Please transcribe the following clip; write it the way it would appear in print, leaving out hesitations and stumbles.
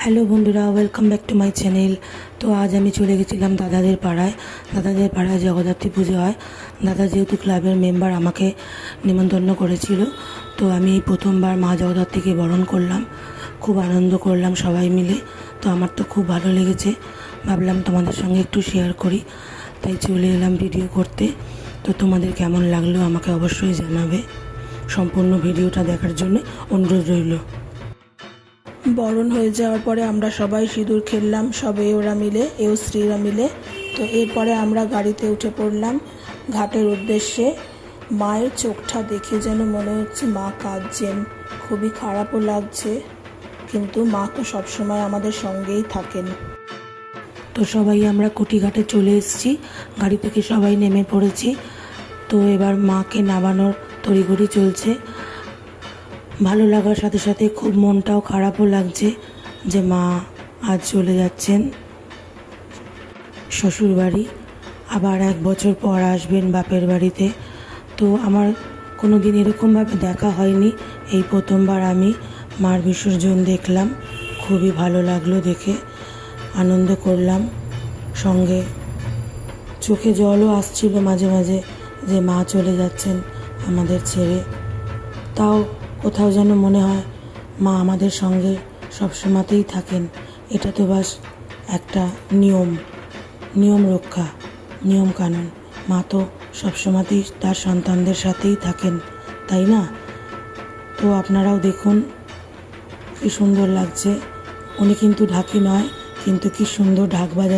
Hello বন্ধুরা, welcome back to my channel. তো আজ আমি চলে গেছিলাম দাদাদের পাড়ায় জগদ্ধাত্রী পুজো হয়। দাদা যেহেতু ক্লাবের মেম্বার, আমাকে নিমন্ত্রণ করেছিল। তো আমি এই প্রথমবার মা জগদ্ধাত্রীকে বরণ করলাম, খুব আনন্দ করলাম সবাই মিলে। তো আমার তো খুব ভালো লেগেছে, ভাবলাম তোমাদের সঙ্গে একটু শেয়ার করি, তাই চলে এলাম ভিডিও করতে। তো তোমাদের কেমন লাগলো আমাকে অবশ্যই জানাবে। সম্পূর্ণ ভিডিওটা দেখার জন্য অনুরোধ রইল। বরণ হয়ে যাওয়ার পরে আমরা সবাই সিঁদুর খেললাম, সব ওরা মিলে, শ্রীরা মিলে। তো এরপরে আমরা গাড়িতে উঠে পড়লাম ঘাটের উদ্দেশ্যে। মায়ের চোখটা দেখে যেন মনে হচ্ছে মা কাঁদছেন, খুবই খারাপও লাগছে, কিন্তু মা তো সবসময় আমাদের সঙ্গেই থাকেন। তো সবাই আমরা কুটিঘাটে চলে এসেছি, গাড়ি থেকে সবাই নেমে পড়েছি। তো এবার মাকে নামানোর তড়িঘড়ি চলছে। ভালো লাগার সাথে সাথে খুব মনটাও খারাপও লাগছে যে মা আজ চলে যাচ্ছেন শ্বশুরবাড়ি, আবার 1 বছর পর আসবেন বাপের বাড়িতে। তো আমার কোনো দিন এরকমভাবে দেখা হয়নি, এই প্রথমবার আমি মার বিসর্জন দেখলাম। খুবই ভালো লাগলো দেখে, আনন্দ করলাম, সঙ্গে চোখে জলও আসছিল মাঝে মাঝে যে মা চলে যাচ্ছেন আমাদের ছেড়ে। তাও কোথাও যেন মনে হয় মা আমাদের সঙ্গে সবসময়তেই থাকেন। এটা তো বাস একটা নিয়ম রক্ষা, নিয়ম কানুন। মা তো সবসময়তেই তার সন্তানদের সাথেই থাকেন, তাই না? তো আপনারাও দেখুন কি সুন্দর লাগছে। উনি কিন্তু ঢাকি নয়, কিন্তু কি সুন্দর ঢাক বাজায়।